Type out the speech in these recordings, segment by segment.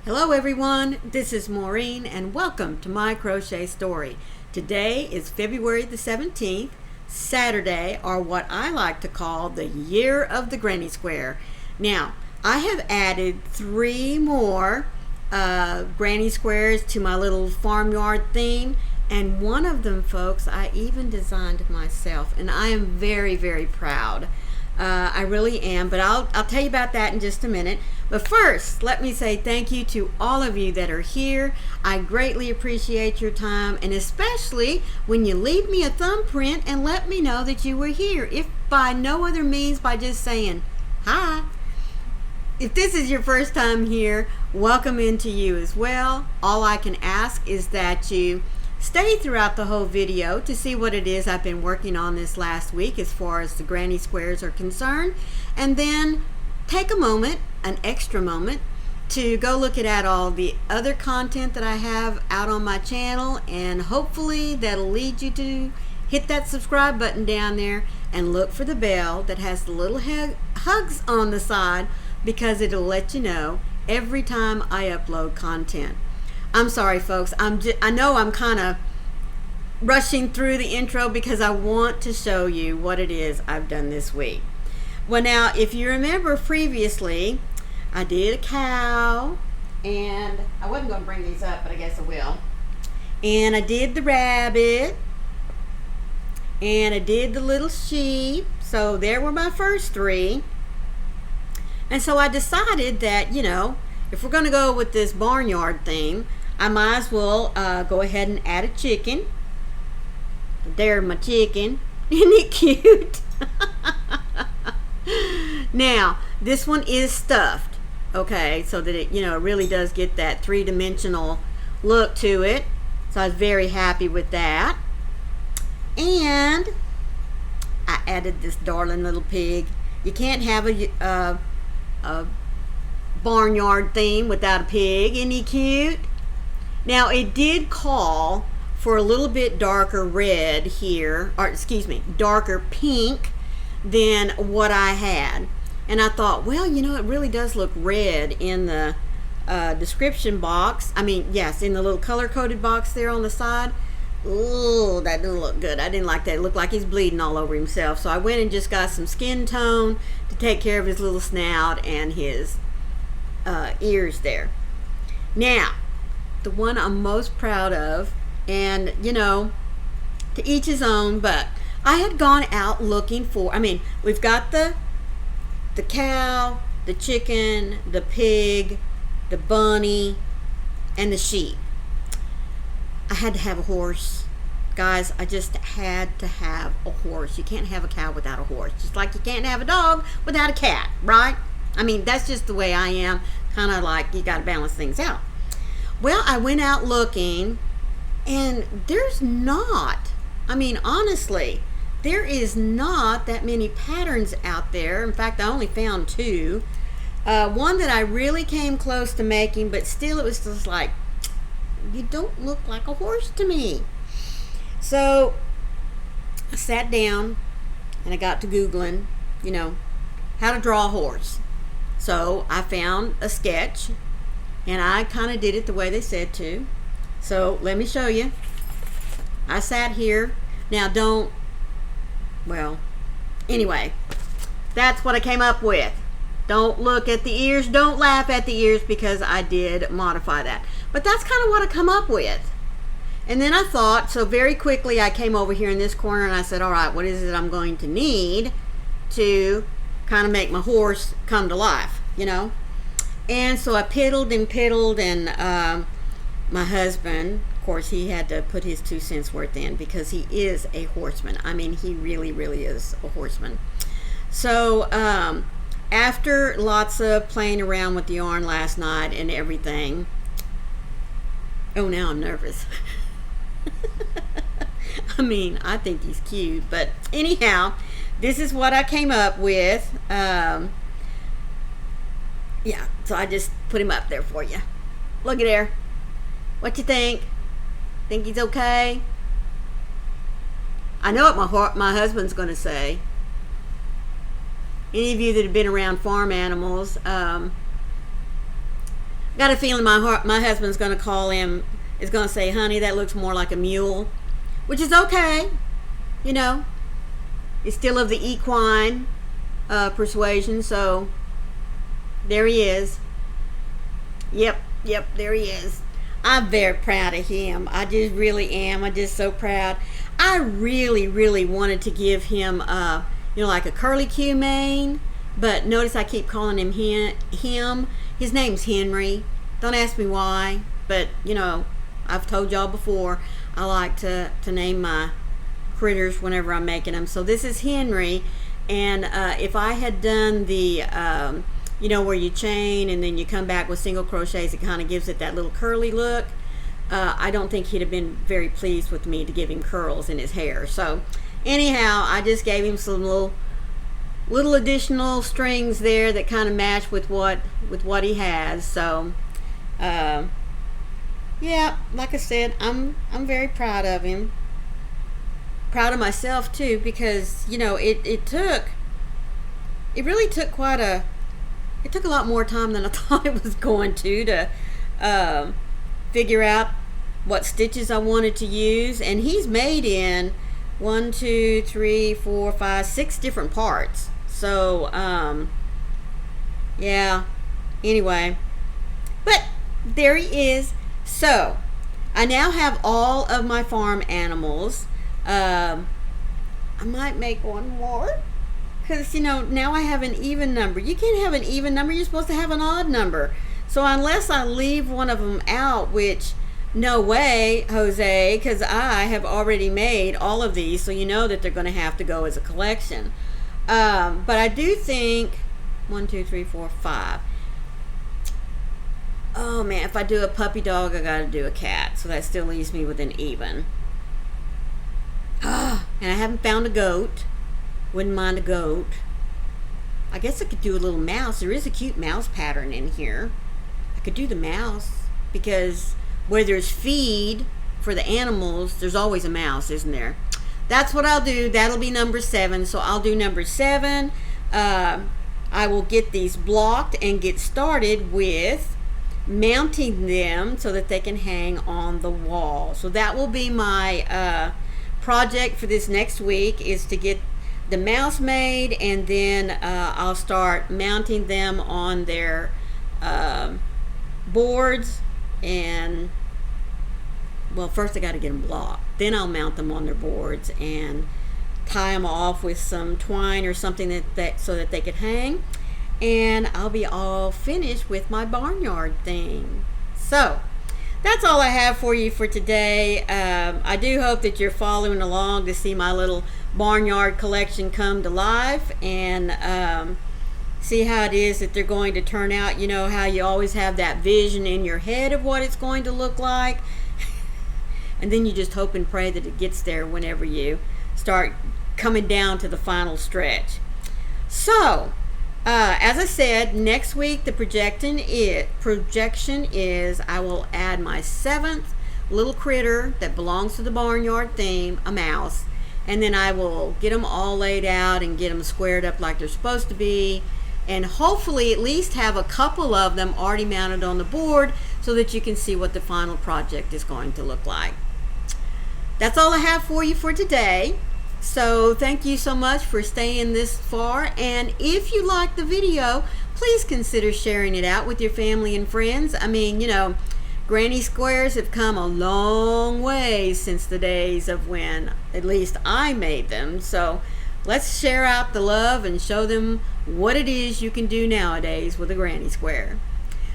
Hello everyone, this is Maureen and welcome to My Crochet Story. Today is February the 17th, Saturday, or what I like to call the year of the granny square. Now, I have added 3 more granny squares to my little farmyard theme, and one of them, folks, I even designed myself, and I am very, very proud. I really am, but I'll tell you about that in just a minute. But first, let me say thank you to all of you that are here. I greatly appreciate your time, and especially when you leave me a thumbprint and let me know that you were here, if by no other means by just saying hi. If this is your first time here, welcome into you as well. All I can ask is that you stay throughout the whole video to see what it is I've been working on this last week as far as the granny squares are concerned, and then take a moment, an extra moment, to go look at all the other content that I have out on my channel, and hopefully that'll lead you to hit that subscribe button down there and look for the bell that has the little hugs on the side, because it'll let you know every time I upload content. I'm sorry folks, I know I'm kind of rushing through the intro because I want to show you what it is I've done this week. Well, now, if you remember previously, I did a cow, and I wasn't going to bring these up, but I guess I will. And I did the rabbit, and I did the little sheep. So there were my first 3. And so I decided that, you know, if we're going to go with this barnyard theme, I might as well go ahead and add a chicken. There's my chicken. Isn't it cute? Now, this one is stuffed, okay, so that it, you know, really does get that 3-dimensional look to it. So I was very happy with that. And I added this darling little pig. You can't have a barnyard theme without a pig. Isn't he cute? Now, it did call for a little bit darker red here, or excuse me, darker pink than what I had. And I thought, well, you know, it really does look red in the description box. I mean, yes, in the little color-coded box there on the side. Ooh, that didn't look good. I didn't like that. It looked like he's bleeding all over himself. So I went and just got some skin tone to take care of his little snout and his ears there. Now, the one I'm most proud of, and, you know, to each his own, but I had gone out looking for, I mean, we've got the cow, the chicken, the pig, the bunny, and the sheep. I had to have a horse. Guys, I just had to have a horse. You can't have a cow without a horse. Just like you can't have a dog without a cat, right? I mean, that's just the way I am. Kind of like you got to balance things out. Well, I went out looking, and there's not, I mean, honestly, there is not that many patterns out there. In fact, I only found 2. One that I really came close to making, but still it was just like, you don't look like a horse to me. So I sat down and I got to Googling, you know, how to draw a horse. So I found a sketch, and I kind of did it the way they said to. So let me show you. I sat here. Now well, anyway, that's what I came up with. Don't look at the ears, don't laugh at the ears, because I did modify that. But that's kind of what I come up with. And then I thought, so very quickly I came over here in this corner and I said, all right, what is it I'm going to need to kind of make my horse come to life, you know? And so I piddled, and my husband, of course, he had to put his 2 cents worth in, because he is a horseman. I mean, he really, really is a horseman. So after lots of playing around with the yarn last night and everything, oh, now I'm nervous. I mean, I think he's cute, but anyhow, this is what I came up with. Yeah, so I just put him up there for you. Look at there. What you think? Think he's okay? I know what my husband's going to say. Any of you that have been around farm animals, Got a feeling my husband's going to call him, is going to say, honey, that looks more like a mule, which is okay. You know, it's still of the equine persuasion, so there he is. Yep, there he is. I'm very proud of him. I just really am. I'm just so proud. I really wanted to give him, like a curly Q mane, but notice I keep calling him him. His name's Henry. Don't ask me why, but I've told y'all before, I like to name my critters whenever I'm making them. So this is Henry, and if I had done the where you chain and then you come back with single crochets, it kind of gives it that little curly look. I don't think he'd have been very pleased with me to give him curls in his hair. So anyhow, I just gave him some little additional strings there that kind of match with what he has. So yeah, like I said, I'm very proud of him. Proud of myself too, because it really took it took a lot more time than I thought it was going to figure out what stitches I wanted to use. And he's made in 1, 2, 3, 4, 5, 6 different parts. So yeah, anyway, but there he is. So I now have all of my farm animals. I might make one more, because now I have an even number. You can't have an even number, you're supposed to have an odd number. So unless I leave one of them out, which no way, Jose, because I have already made all of these, so you know that they're going to have to go as a collection. But I do think 1, 2, 3, 4, 5. Oh man, if I do a puppy dog, I gotta do a cat, so that still leaves me with an even. And I haven't found a goat. Wouldn't mind a goat. I guess I could do a little mouse. There is a cute mouse pattern in here. I could do the mouse, because where there's feed for the animals, there's always a mouse, isn't there? That's what I'll do. That'll be number 7. So I'll do number 7. I will get these blocked and get started with mounting them so that they can hang on the wall. So that will be my project for this next week, is to get the mouse made, and then I'll start mounting them on their boards. And well, first I got to get them blocked, then I'll mount them on their boards and tie them off with some twine or something so that they could hang, and I'll be all finished with my barnyard thing. So that's all I have for you for today. I do hope that you're following along to see my little barnyard collection come to life, and see how it is that they're going to turn out. You know how you always have that vision in your head of what it's going to look like, and then you just hope and pray that it gets there whenever you start coming down to the final stretch. So as I said, next week the projection is I will add my 7th little critter that belongs to the barnyard theme, a mouse, and then I will get them all laid out and get them squared up like they're supposed to be, and hopefully at least have a couple of them already mounted on the board so that you can see what the final project is going to look like. That's all I have for you for today. So thank you so much for staying this far, and if you like the video, please consider sharing it out with your family and friends. I mean, granny squares have come a long way since the days of when at least I made them. So let's share out the love and show them what it is you can do nowadays with a granny square.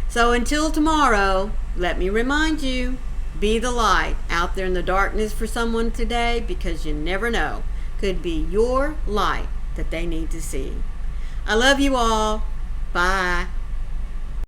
So until tomorrow, let me remind you, be the light out there in the darkness for someone today, because you never know, could be your light that they need to see. I love you all. Bye.